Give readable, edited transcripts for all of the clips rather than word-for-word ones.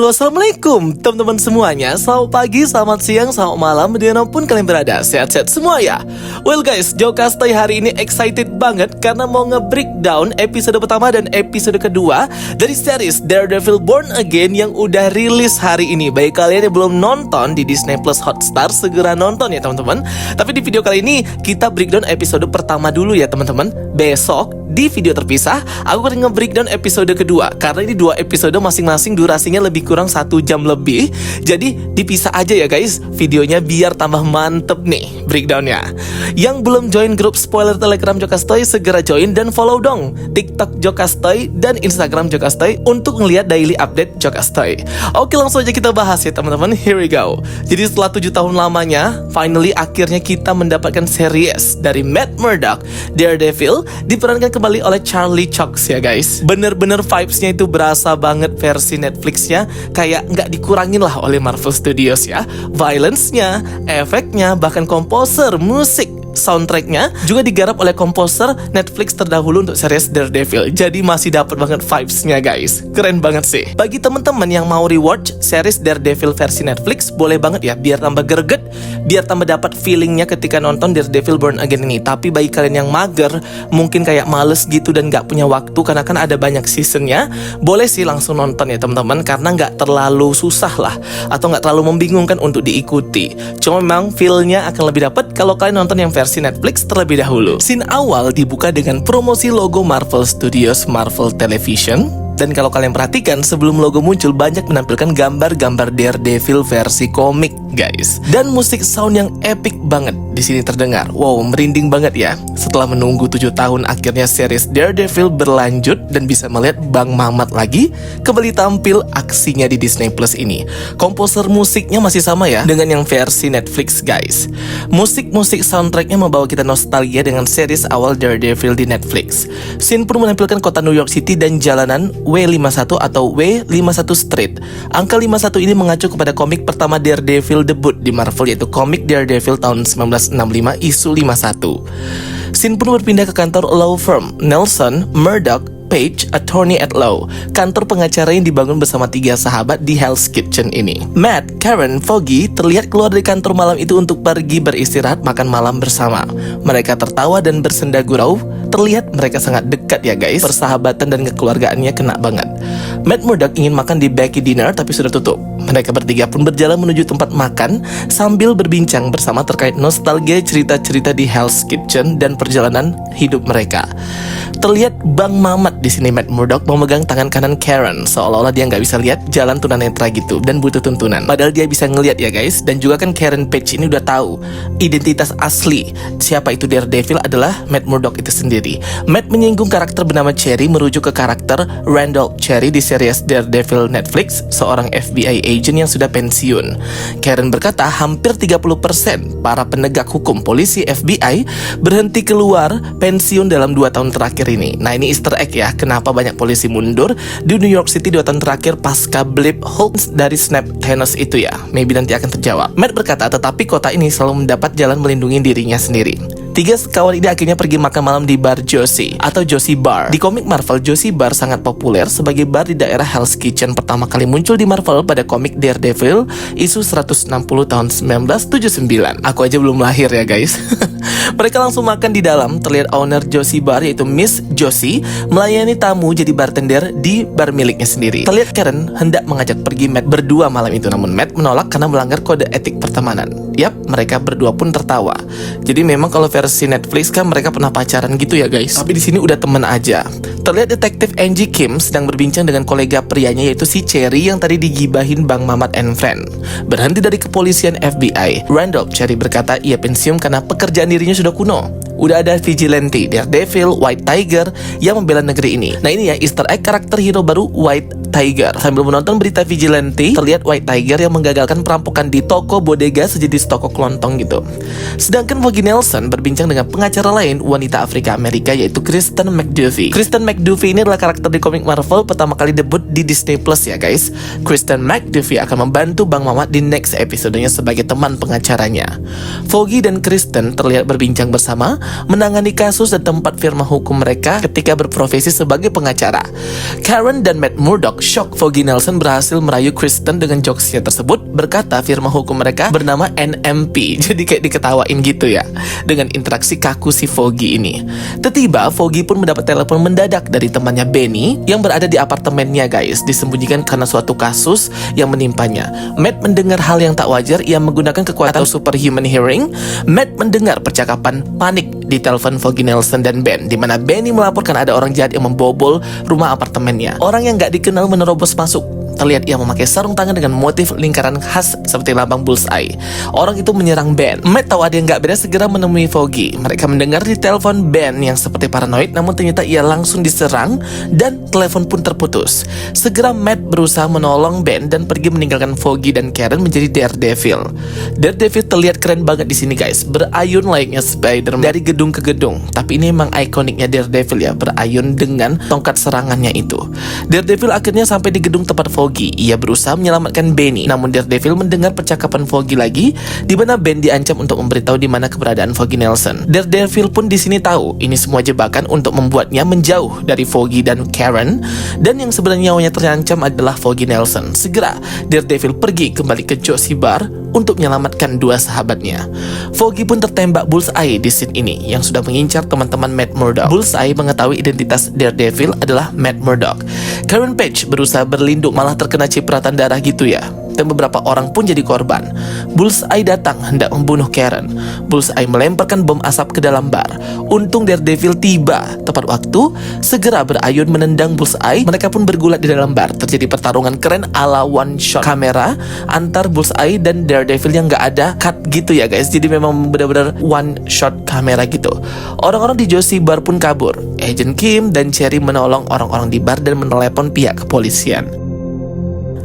Halo, assalamualaikum teman-teman semuanya. Selamat pagi, selamat siang, selamat malam, dimanapun kalian berada. Sehat-sehat semua ya. Well guys, Jokastoi hari ini excited banget karena mau nge-breakdown episode pertama dan episode kedua dari series Daredevil Born Again yang udah rilis hari ini. Bagi kalian yang belum nonton di Disney Plus Hotstar, segera nonton ya teman-teman. Tapi di video kali ini kita breakdown episode pertama dulu ya teman-teman. Besok di video terpisah aku akan nge-breakdown episode kedua karena ini 2 episode masing-masing durasinya lebih kurang 1 jam lebih. Jadi dipisah aja ya guys videonya biar tambah mantep nih breakdownnya. Yang belum join grup spoiler Telegram Jokastoi, segera join dan follow dong TikTok Jokastoi dan Instagram Jokastoi untuk ngeliat daily update Jokastoi. Oke, langsung aja kita bahas ya teman-teman. Here we go. Jadi setelah 7 tahun lamanya, finally akhirnya kita mendapatkan series dari Matt Murdock, Daredevil, diperankan kembali oleh Charlie Cox ya guys. Bener-bener vibes-nya itu berasa banget versi Netflix-nya, kayak nggak dikurangin lah oleh Marvel Studios ya. Violence-nya, efeknya, bahkan komposer musik soundtracknya juga digarap oleh komposer Netflix terdahulu untuk series Daredevil. Jadi masih dapat banget vibes-nya guys. Keren banget sih. Bagi teman-teman yang mau rewatch series Daredevil versi Netflix, boleh banget ya, biar tambah greget, biar tambah dapat feelingnya ketika nonton Daredevil Born Again ini. Tapi bagi kalian yang mager, mungkin kayak males gitu dan gak punya waktu karena kan ada banyak seasonnya, boleh sih langsung nonton ya teman-teman, karena gak terlalu susah lah atau gak terlalu membingungkan untuk diikuti. Cuma memang feel-nya akan lebih dapat kalau kalian nonton yang versi Netflix terlebih dahulu. Scene awal dibuka dengan promosi logo Marvel Studios Marvel Television. Dan kalau kalian perhatikan, sebelum logo muncul banyak menampilkan gambar-gambar Daredevil versi komik, guys. Dan musik sound yang epic banget di sini terdengar. Wow, merinding banget ya. Setelah menunggu 7 tahun, akhirnya series Daredevil berlanjut dan bisa melihat Bang Mamat lagi kembali tampil aksinya di Disney Plus ini. Komposer musiknya masih sama ya dengan yang versi Netflix, guys. Musik-musik soundtracknya membawa kita nostalgia dengan series awal Daredevil di Netflix. Scene pun menampilkan kota New York City dan jalanan W51 atau W51 Street. Angka 51 ini mengacu kepada komik pertama Daredevil debut di Marvel, yaitu komik Daredevil tahun 1965 isu 51. Scene pun berpindah ke kantor law firm Nelson Murdock Page Attorney at Law, kantor pengacara yang dibangun bersama 3 sahabat di Hell's Kitchen ini. Matt, Karen, Foggy terlihat keluar dari kantor malam itu untuk pergi beristirahat makan malam bersama. Mereka tertawa dan bersenda gurau. Terlihat mereka sangat dekat ya guys. Persahabatan dan kekeluargaannya kena banget. Matt Murdock ingin makan di Becky Dinner tapi sudah tutup. Mereka bertiga pun berjalan menuju tempat makan sambil berbincang bersama terkait nostalgia cerita-cerita di Hell's Kitchen dan perjalanan hidup mereka. Terlihat Bang Mamat di sini. Matt Murdock memegang tangan kanan Karen, seolah-olah dia nggak bisa lihat jalan tunanetra gitu dan butuh tuntunan. Padahal dia bisa ngelihat ya guys. Dan juga kan Karen Page ini udah tahu identitas asli siapa itu Daredevil adalah Matt Murdock itu sendiri. Matt menyinggung karakter bernama Cherry merujuk ke karakter Randolph Cherry di series Daredevil Netflix, seorang FBI agent yang sudah pensiun. Karen berkata hampir 30% para penegak hukum polisi FBI berhenti keluar pensiun dalam 2 tahun terakhir ini. Nah, ini easter egg ya, kenapa banyak polisi mundur di New York City 2 tahun terakhir pasca blip Hulk dari snap Thanos itu ya. Maybe nanti akan terjawab. Matt berkata tetapi kota ini selalu mendapat jalan melindungi dirinya sendiri. 3 sekawan ini akhirnya pergi makan malam di bar Josie atau Josie Bar. Di komik Marvel, Josie Bar sangat populer sebagai bar di daerah Hell's Kitchen. Pertama kali muncul di Marvel pada komik Daredevil isu 160 tahun 1979. Aku aja belum lahir ya guys. Mereka langsung makan di dalam. Terlihat owner Josie Bar yaitu Miss Josie melayani tamu jadi bartender di bar miliknya sendiri. Terlihat Karen hendak mengajak pergi Matt berdua malam itu, namun Matt menolak karena melanggar kode etik pertemanan. Yap, mereka berdua pun tertawa. Jadi memang kalau versi Netflix kan mereka pernah pacaran gitu ya guys. Tapi di sini udah temen aja. Terlihat detektif Angie Kim sedang berbincang dengan kolega prianya yaitu si Cherry yang tadi digibahin Bang Mamat and Friend. Berhenti dari kepolisian FBI, Randolph Cherry berkata ia pensiun karena pekerjaan dirinya sudah kuno. Udah ada vigilante, Daredevil, White Tiger yang membela negeri ini. Nah ini ya easter egg karakter hero baru White Tiger. Sambil menonton berita vigilante, terlihat White Tiger yang menggagalkan perampokan di toko bodega sejenis toko kelontong gitu. Sedangkan Foggy Nelson berbincang dengan pengacara lain, wanita Afrika Amerika yaitu Kristen McDuffie. Kristen McDuffie ini adalah karakter di komik Marvel pertama kali debut di Disney Plus ya guys. Kristen McDuffie akan membantu Bang Mamat di next episodenya sebagai teman pengacaranya. Foggy dan Kristen terlihat berbincang bersama menangani kasus dan tempat firma hukum mereka ketika berprofesi sebagai pengacara. Karen dan Matt Murdock shock, Foggy Nelson berhasil merayu Kristen dengan jokesnya tersebut, berkata firma hukum mereka bernama NMP. Jadi kayak diketawain gitu ya, dengan interaksi kaku si Foggy ini. Tiba-tiba Foggy pun mendapat telepon mendadak dari temannya Benny yang berada di apartemennya guys, disembunyikan karena suatu kasus yang menimpanya. Matt mendengar hal yang tak wajar. Ia menggunakan kekuatan superhuman hearing. Matt mendengar percakapan panik di telepon Foggy Nelson dan Ben, di mana Benny melaporkan ada orang jahat yang membobol rumah apartemennya. Orang yang gak dikenal menerobos masuk. Terlihat ia memakai sarung tangan dengan motif lingkaran khas seperti lambang bullseye. Orang itu menyerang Ben. Matt tahu ada yang gak beres, segera menemui Foggy. Mereka mendengar di telepon Ben yang seperti paranoid, namun ternyata ia langsung diserang dan telepon pun terputus. Segera Matt berusaha menolong Ben dan pergi meninggalkan Foggy dan Karen menjadi Daredevil. Daredevil terlihat keren banget di sini guys, berayun layaknya Spider-Man dari gedung ke gedung. Tapi ini emang ikoniknya Daredevil ya, berayun dengan tongkat serangannya itu. Daredevil akhirnya sampai di gedung tempat Foggy. Ia berusaha menyelamatkan Benny, namun Daredevil mendengar percakapan Foggy lagi, di mana Ben diancam untuk memberitahu di mana keberadaan Foggy Nelson. Daredevil pun di sini tahu ini semua jebakan untuk membuatnya menjauh dari Foggy dan Karen, dan yang sebenarnya nyawanya terancam adalah Foggy Nelson. Segera Daredevil pergi kembali ke Josie Bar untuk menyelamatkan dua sahabatnya. Foggy pun tertembak bullseye di scene ini yang sudah mengincar teman-teman Matt Murdock. Bullseye mengetahui identitas Daredevil adalah Matt Murdock. Karen Page berusaha berlindung, malah terkena cipratan darah gitu ya, dan beberapa orang pun jadi korban. Bullseye datang hendak membunuh Karen. Bullseye melemparkan bom asap ke dalam bar. Untung Daredevil tiba tepat waktu, segera berayun menendang Bullseye. Mereka pun bergulat di dalam bar. Terjadi pertarungan keren ala one shot kamera antar Bullseye dan Daredevil yang gak ada cut gitu ya guys. Jadi memang benar-benar one shot kamera gitu. Orang-orang di Josie Bar pun kabur. Agent Kim dan Cherry menolong orang-orang di bar dan menelepon pihak kepolisian.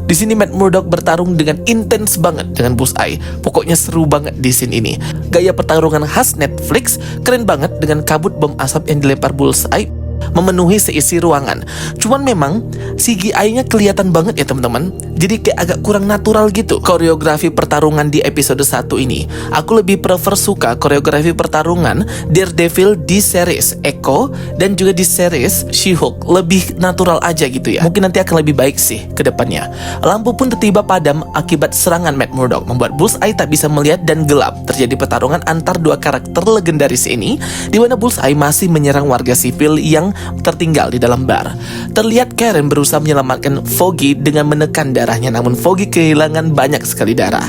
Di sini Matt Murdock bertarung dengan intens banget dengan Bullseye. Pokoknya seru banget di scene ini. Gaya pertarungan khas Netflix keren banget dengan kabut bom asap yang dilempar Bullseye memenuhi seisi ruangan. Cuman memang CGI-nya kelihatan banget ya teman-teman. Jadi kayak agak kurang natural gitu koreografi pertarungan di episode 1 ini. Aku lebih prefer suka koreografi pertarungan Daredevil di series Echo dan juga di series She-Hulk. Lebih natural aja gitu ya. Mungkin nanti akan lebih baik sih ke depannya. Lampu pun tiba-tiba padam akibat serangan Matt Murdock, membuat Bullseye tak bisa melihat dan gelap. Terjadi pertarungan antar dua karakter legendaris ini, di mana Bullseye masih menyerang warga sipil yang tertinggal di dalam bar. Terlihat Karen berusaha menyelamatkan Foggy dengan menekan darahnya, namun Foggy kehilangan banyak sekali darah.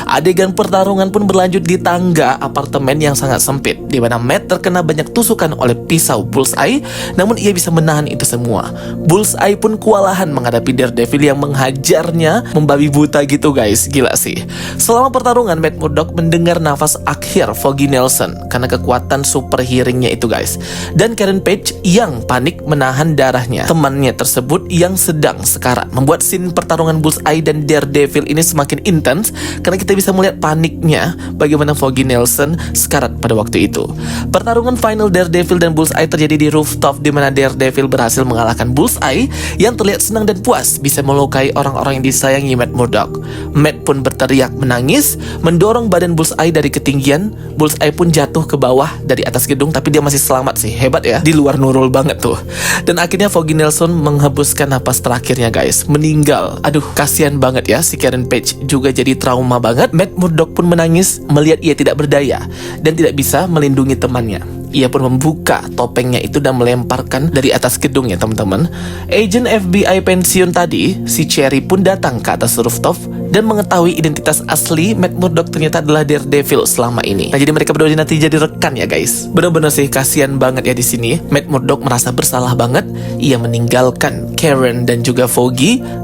Adegan pertarungan pun berlanjut di tangga apartemen yang sangat sempit, di mana Matt terkena banyak tusukan oleh pisau Bullseye, namun ia bisa menahan itu semua. Bullseye pun kewalahan menghadapi Daredevil yang menghajarnya membabi buta gitu guys, gila sih. Selama pertarungan Matt Murdock mendengar nafas akhir Foggy Nelson karena kekuatan super hearingnya itu guys. Dan Karen Page yang panik menahan darahnya temannya tersebut yang sedang sekarat, membuat scene pertarungan Bullseye dan Daredevil ini semakin intens karena kita bisa melihat paniknya bagaimana Foggy Nelson sekarat pada waktu itu. Pertarungan final Daredevil dan Bullseye terjadi di rooftop, di mana Daredevil berhasil mengalahkan Bullseye yang terlihat senang dan puas bisa melukai orang-orang yang disayangi Matt Murdock. Matt pun berteriak menangis, mendorong badan Bullseye dari ketinggian. Bullseye pun jatuh ke bawah dari atas gedung, tapi dia masih selamat sih, hebat ya, di luar nurul banget tuh. Dan akhirnya Foggy Nelson menghembuskan napas terakhirnya guys, meninggal. Aduh, kasihan banget ya, si Karen Page juga jadi trauma banget. Matt Murdock pun menangis melihat ia tidak berdaya dan tidak bisa melindungi temannya. Ia pun membuka topengnya itu dan melemparkan dari atas gedung ya teman-teman. Agent FBI pensiun tadi, si Cherry pun datang ke atas rooftop dan mengetahui identitas asli Matt Murdock ternyata adalah Daredevil selama ini. Nah, jadi mereka berdua nanti jadi rekan ya guys. Bener-bener sih kasihan banget ya di sini. Matt Murdock merasa bersalah banget. Ia meninggalkan Karen dan juga Foggy.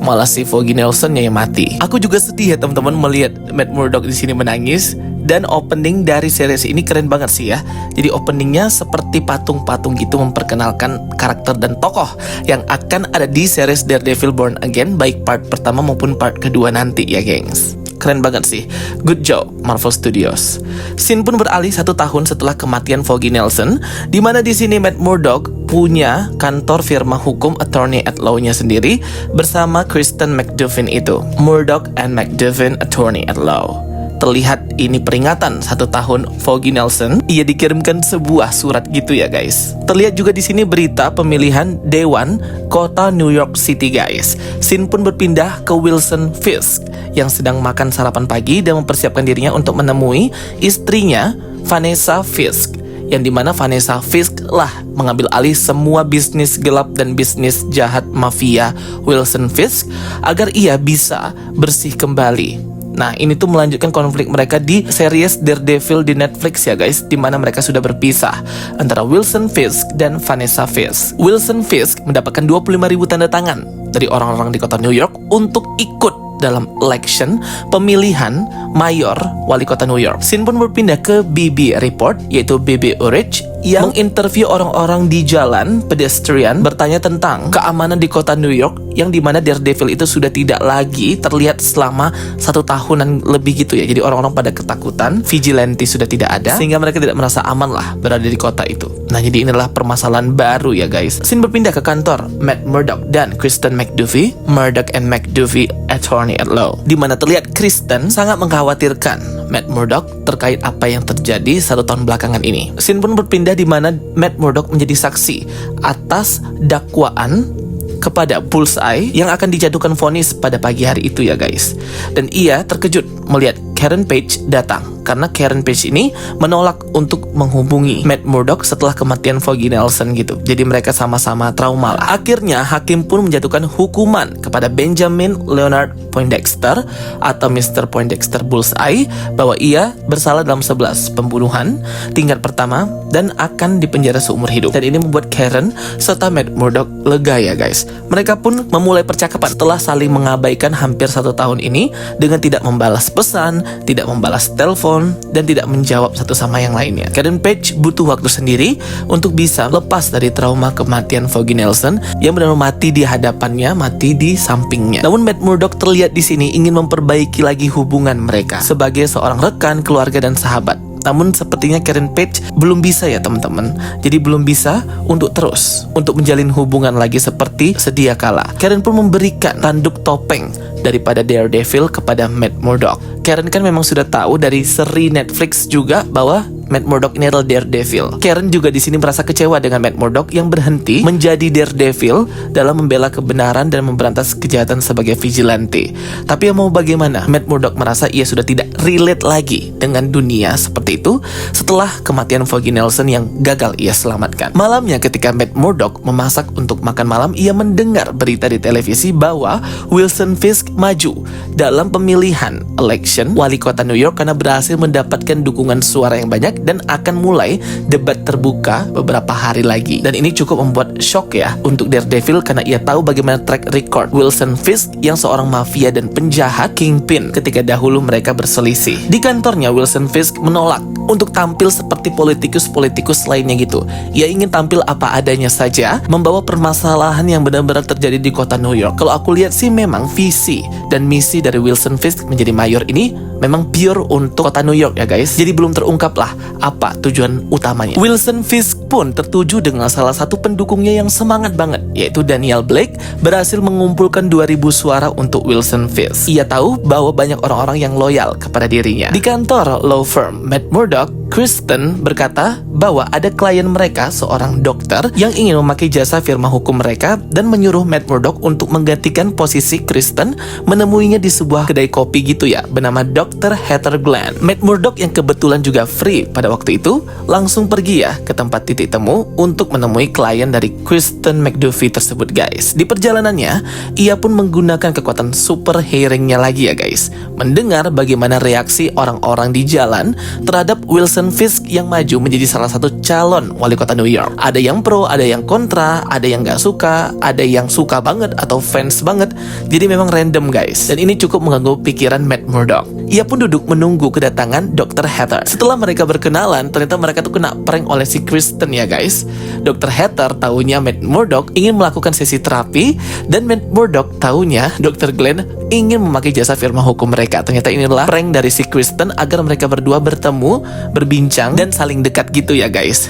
Malah si Foggy Nelson-nya yang mati. Aku juga sedih ya teman-teman melihat Matt Murdock di sini menangis. Dan opening dari series ini keren banget sih ya. Jadi openingnya seperti patung-patung gitu, memperkenalkan karakter dan tokoh yang akan ada di series Daredevil Born Again, baik part pertama maupun part kedua nanti ya gengs. Keren banget sih. Good job Marvel Studios. Scene pun beralih 1 tahun setelah kematian Foggy Nelson, di mana di sini Matt Murdock punya kantor firma hukum attorney at law-nya sendiri bersama Kristen McDuffin itu. Murdock and McDuffin Attorney at Law. terlihat ini peringatan 1 tahun Foggy Nelson, ia dikirimkan sebuah surat gitu ya guys. Terlihat juga di sini berita pemilihan Dewan Kota New York City guys. Scene pun berpindah ke Wilson Fisk yang sedang makan sarapan pagi dan mempersiapkan dirinya untuk menemui istrinya Vanessa Fisk, yang dimana Vanessa Fisk lah mengambil alih semua bisnis gelap dan bisnis jahat mafia Wilson Fisk agar ia bisa bersih kembali. Nah, ini tuh melanjutkan konflik mereka di series Daredevil di Netflix ya guys, dimana mereka sudah berpisah antara Wilson Fisk dan Vanessa Fisk. Wilson Fisk mendapatkan 25.000 tanda tangan dari orang-orang di kota New York untuk ikut dalam election pemilihan mayor wali kota New York. Scene pun berpindah ke BB Report, yaitu BB Urich, yang menginterview orang-orang di jalan pedestrian bertanya tentang keamanan di kota New York, yang dimana Daredevil itu sudah tidak lagi terlihat selama 1 tahunan lebih gitu ya. Jadi orang-orang pada ketakutan, vigilante sudah tidak ada, sehingga mereka tidak merasa aman lah berada di kota itu. Nah, jadi inilah permasalahan baru ya guys. Scene berpindah ke kantor Matt Murdock dan Kristen McDuffie, Murdock and McDuffie Attorney at Law, dimana terlihat Kristen sangat mengkhawatirkan Matt Murdock terkait apa yang terjadi 1 tahun belakangan ini. Scene pun berpindah di mana Matt Murdock menjadi saksi atas dakwaan kepada Bullseye yang akan dijatuhkan vonis pada pagi hari itu ya guys. Dan ia terkejut melihat Karen Page datang, karena Karen Page ini menolak untuk menghubungi Matt Murdock setelah kematian Foggy Nelson gitu. Jadi mereka sama-sama trauma lah. Akhirnya hakim pun menjatuhkan hukuman kepada Benjamin Leonard Poindexter atau Mr. Poindexter Bullseye bahwa ia bersalah dalam 11 pembunuhan tingkat pertama dan akan dipenjara seumur hidup. Dan ini membuat Karen serta Matt Murdock lega ya guys. Mereka pun memulai percakapan setelah saling mengabaikan hampir 1 tahun ini dengan tidak membalas pesan, tidak membalas telepon, dan tidak menjawab satu sama yang lainnya. Karen Page butuh waktu sendiri untuk bisa lepas dari trauma kematian Foggy Nelson yang benar-benar mati di hadapannya, mati di sampingnya. Namun Matt Murdock terlihat di sini ingin memperbaiki lagi hubungan mereka sebagai seorang rekan, keluarga, dan sahabat. Namun sepertinya Karen Page belum bisa ya teman-teman. Jadi belum bisa untuk menjalin hubungan lagi seperti sedia kala. Karen pun memberikan tanduk topeng daripada Daredevil kepada Matt Murdock. Karen kan memang sudah tahu dari seri Netflix juga bahwa Matt Murdock ini adalah Daredevil. Karen juga di sini merasa kecewa dengan Matt Murdock yang berhenti menjadi Daredevil dalam membela kebenaran dan memberantas kejahatan sebagai vigilante. Tapi yang mau bagaimana? Matt Murdock merasa ia sudah tidak relate lagi dengan dunia seperti itu setelah kematian Foggy Nelson yang gagal ia selamatkan. Malamnya ketika Matt Murdock memasak untuk makan malam, ia mendengar berita di televisi bahwa Wilson Fisk maju dalam pemilihan election wali kota New York karena berhasil mendapatkan dukungan suara yang banyak dan akan mulai debat terbuka beberapa hari lagi. Dan ini cukup membuat shock ya untuk Daredevil karena ia tahu bagaimana track record Wilson Fisk yang seorang mafia dan penjahat kingpin ketika dahulu mereka berselisih. Di kantornya Wilson Fisk menolak untuk tampil seperti politikus-politikus lainnya gitu. Ia ingin tampil apa adanya saja, membawa permasalahan yang benar-benar terjadi di kota New York. Kalau aku lihat sih memang visi dan misi dari Wilson Fisk menjadi mayor ini memang pure untuk kota New York ya guys. Jadi belum terungkap lah apa tujuan utamanya. Wilson Fisk pun tertuju dengan salah satu pendukungnya yang semangat banget, yaitu Daniel Blake, berhasil mengumpulkan 2.000 suara untuk Wilson Fisk. Ia tahu bahwa banyak orang-orang yang loyal kepada dirinya. Di kantor law firm Matt Murdock, Kristen berkata bahwa ada klien mereka, seorang dokter, yang ingin memakai jasa firma hukum mereka dan menyuruh Matt Murdock untuk menggantikan posisi Kristen, menemuinya di sebuah kedai kopi gitu ya, bernama Dr. Heather Glenn. Matt Murdock yang kebetulan juga free pada waktu itu, langsung pergi ya ke tempat titik temu untuk menemui klien dari Kristen McDuffie tersebut guys. Di perjalanannya, ia pun menggunakan kekuatan super hearingnya lagi ya guys, mendengar bagaimana reaksi orang-orang di jalan terhadap Wilson Fisk yang maju menjadi salah satu calon wali kota New York. Ada yang pro, ada yang kontra, ada yang gak suka, ada yang suka banget atau fans banget. Jadi memang random guys. Dan ini cukup mengganggu pikiran Matt Murdock. Ia pun duduk menunggu kedatangan Dr. Heather. Setelah mereka berkenalan, ternyata mereka tuh kena prank oleh si Kristen ya guys. Dr. Heather tahunya Matt Murdock ingin melakukan sesi terapi, dan Matt Murdock tahunya Dr. Glenn ingin memakai jasa firma hukum mereka. Ternyata inilah prank dari si Kristen agar mereka berdua bertemu, berbincang, dan saling dekat gitu ya guys.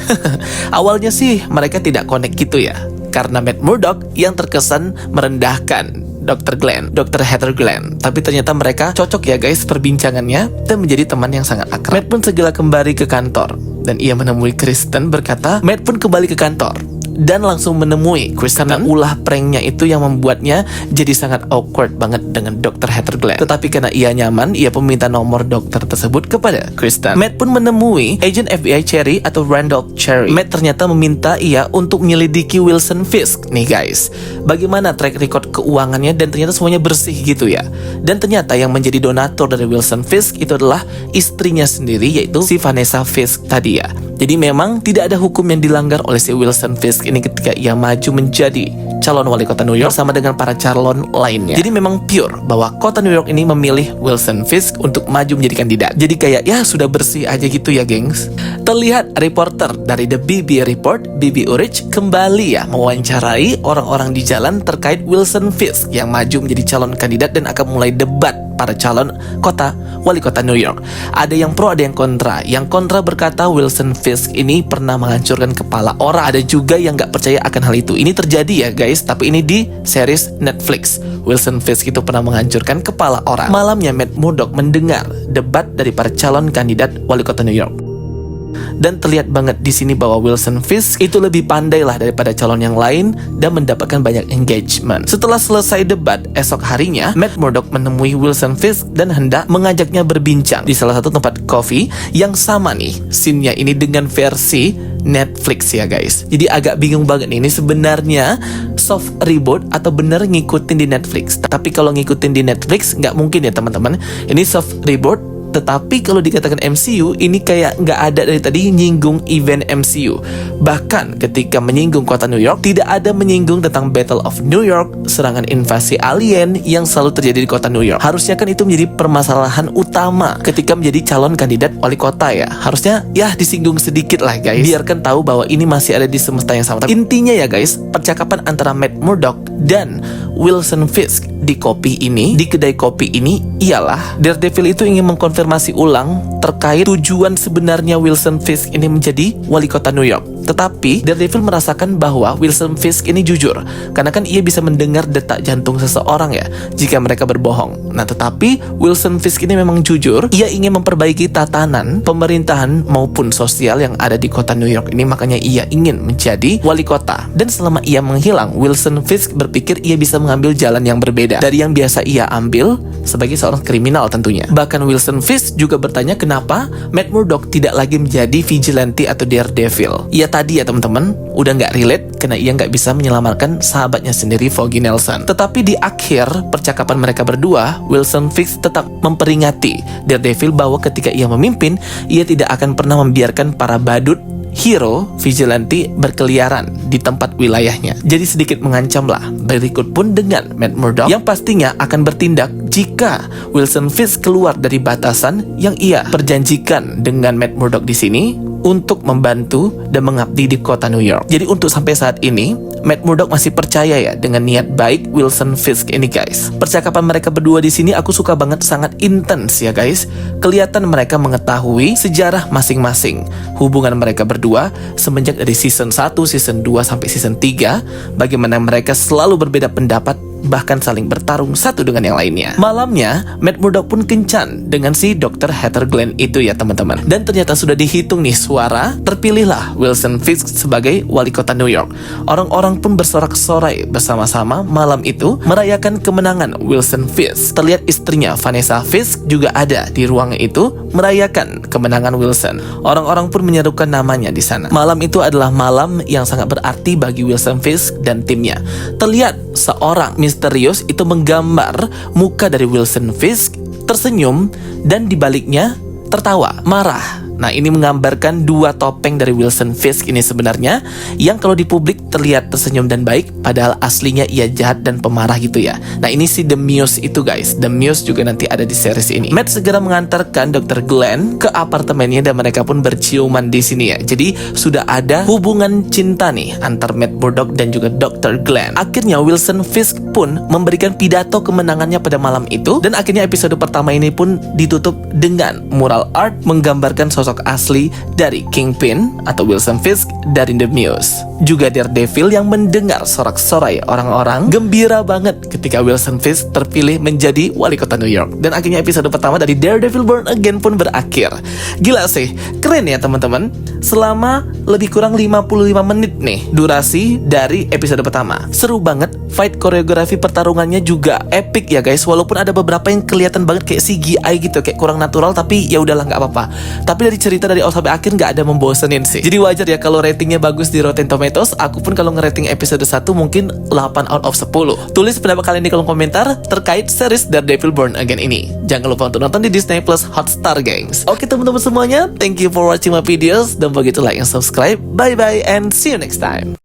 Awalnya sih mereka tidak connect gitu ya, karena Matt Murdock yang terkesan merendahkan Dr. Glenn, Dr. Heather Glenn. Tapi ternyata mereka cocok ya guys perbincangannya dan menjadi teman yang sangat akrab. Matt pun segera kembali ke kantor dan ia menemui Kristen berkata, Matt pun kembali ke kantor dan langsung menemui Kristen. Karena ulah pranknya itu yang membuatnya jadi sangat awkward banget dengan Dr. Heather Glenn. Tetapi karena ia nyaman, ia pun meminta nomor dokter tersebut kepada Kristen. Matt pun menemui agent FBI Cherry atau Randolph Cherry. Matt ternyata meminta ia untuk menyelidiki Wilson Fisk nih guys. Bagaimana track record keuangannya dan ternyata semuanya bersih gitu ya. Dan ternyata yang menjadi donatur dari Wilson Fisk itu adalah istrinya sendiri, yaitu si Vanessa Fisk tadi ya. Jadi memang tidak ada hukum yang dilanggar oleh si Wilson Fisk ini ketika ia maju menjadi calon wali kota New York sama dengan para calon lainnya. Jadi memang pure bahwa kota New York ini memilih Wilson Fisk untuk maju menjadi kandidat. Jadi kayak ya sudah bersih aja gitu ya gengs. Terlihat reporter dari The BB Report, Bibi Urich, kembali ya mewawancarai orang-orang di jalan terkait Wilson Fisk yang maju menjadi calon kandidat dan akan mulai debat para calon wali kota New York. Ada yang pro, ada yang kontra. Yang kontra berkata Wilson Fisk ini pernah menghancurkan kepala orang. Ada juga yang gak percaya akan hal itu. Ini terjadi ya guys, tapi ini di series Netflix. Wilson Fisk itu pernah menghancurkan kepala orang. Malamnya Matt Murdock mendengar debat dari para calon kandidat wali kota New York. Dan terlihat banget di sini bahwa Wilson Fisk itu lebih pandai lah daripada calon yang lain dan mendapatkan banyak engagement. Setelah selesai debat esok harinya, Matt Murdock menemui Wilson Fisk dan hendak mengajaknya berbincang di salah satu tempat coffee yang sama nih scene-nya ini dengan versi Netflix ya guys. Jadi agak bingung banget nih, ini sebenarnya soft reboot atau bener ngikutin di Netflix. Tapi kalau ngikutin di Netflix nggak mungkin ya teman-teman. Ini soft reboot. Tetapi kalau dikatakan MCU, ini kayak nggak ada dari tadi nyinggung event MCU. Bahkan ketika menyinggung kota New York, tidak ada menyinggung tentang Battle of New York, serangan invasi alien yang selalu terjadi di kota New York. Harusnya kan itu menjadi permasalahan utama ketika menjadi calon kandidat wali kota ya. Harusnya ya disinggung sedikit lah guys. Biarkan tahu bahwa ini masih ada di semesta yang sama. Tapi intinya ya guys, percakapan antara Matt Murdock dan Wilson Fisk di kedai kopi ini ialah Daredevil itu ingin mengkonfirmasi ulang terkait tujuan sebenarnya Wilson Fisk ini menjadi wali kota New York. Tetapi Daredevil merasakan bahwa Wilson Fisk ini jujur, karena kan ia bisa mendengar detak jantung seseorang ya jika mereka berbohong. Nah tetapi Wilson Fisk ini memang jujur, ia ingin memperbaiki tatanan pemerintahan maupun sosial yang ada di kota New York ini, makanya ia ingin menjadi wali kota. Dan selama ia menghilang, Wilson Fisk berpikir ia bisa mengambil jalan yang berbeda dari yang biasa ia ambil sebagai seorang kriminal tentunya. Bahkan Wilson Fisk juga bertanya kenapa Matt Murdock tidak lagi menjadi vigilante atau Daredevil. Ia tadi ya teman-teman udah nggak relate karena ia nggak bisa menyelamatkan sahabatnya sendiri Foggy Nelson. Tetapi di akhir percakapan mereka berdua, Wilson Fisk tetap memperingati Daredevil bahwa ketika ia memimpin, ia tidak akan pernah membiarkan para badut hero vigilante berkeliaran di tempat wilayahnya. Jadi sedikit mengancam lah. Berikut pun dengan Matt Murdock yang pastinya akan bertindak jika Wilson Fisk keluar dari batasan yang ia perjanjikan dengan Matt Murdock di sini untuk membantu dan mengabdi di kota New York. Jadi untuk sampai saat ini Matt Murdock masih percaya ya dengan niat baik Wilson Fisk ini guys. Percakapan mereka berdua di sini aku suka banget, sangat intens ya guys. Kelihatan mereka mengetahui sejarah masing-masing. Hubungan mereka berdua semenjak dari season 1, season 2 sampai season 3, bagaimana mereka selalu berbeda pendapat, bahkan saling bertarung satu dengan yang lainnya. Malamnya, Matt Murdock pun kencan dengan si Dr. Heather Glenn itu ya teman-teman. Dan ternyata sudah dihitung nih suara, terpilihlah Wilson Fisk sebagai wali kota New York. Orang-orang pun bersorak-sorai bersama-sama malam itu merayakan kemenangan Wilson Fisk. Terlihat istrinya Vanessa Fisk juga ada di ruang itu merayakan kemenangan Wilson. Orang-orang pun menyerukan namanya di sana. Malam itu adalah malam yang sangat berarti bagi Wilson Fisk dan timnya. Terlihat seorang misterius itu menggambar muka dari Wilson Fisk tersenyum dan dibaliknya tertawa, marah. Nah ini menggambarkan dua topeng dari Wilson Fisk ini sebenarnya, yang kalau di publik terlihat tersenyum dan baik, padahal aslinya ia jahat dan pemarah gitu ya. Nah ini si The Muse itu guys. The Muse juga nanti ada di series ini. Matt segera mengantarkan Dr. Glenn ke apartemennya dan mereka pun berciuman di sini ya. Jadi sudah ada hubungan cinta nih antar Matt Murdock dan juga Dr. Glenn. Akhirnya Wilson Fisk pun memberikan pidato kemenangannya pada malam itu, dan akhirnya episode pertama ini pun ditutup dengan mural art menggambarkan sosok sosok asli dari Kingpin atau Wilson Fisk dari The Muse. Juga Daredevil yang mendengar sorak-sorai orang-orang gembira banget ketika Wilson Fisk terpilih menjadi wali kota New York. Dan akhirnya episode pertama dari Daredevil Born Again pun berakhir. Gila sih, keren ya teman-teman. Selama lebih kurang 55 menit nih durasi dari episode pertama. Seru banget, fight koreografi pertarungannya juga epic ya guys. Walaupun ada beberapa yang kelihatan banget kayak CGI gitu, kayak kurang natural, tapi ya udahlah nggak apa-apa. Tapi dari cerita dari awal sampai akhir nggak ada membosenin sih. Jadi wajar ya kalau ratingnya bagus di Rotten Tomatoes. Aku pun kalau ngerating episode 1 mungkin 8 out of 10. Tulis pendapat kalian di kolom komentar terkait series Daredevil Born Again ini. Jangan lupa untuk nonton di Disney Plus Hotstar, gengs. Oke teman-teman semuanya, thank you for watching my videos. Don't forget to like and subscribe. Bye bye and see you next time.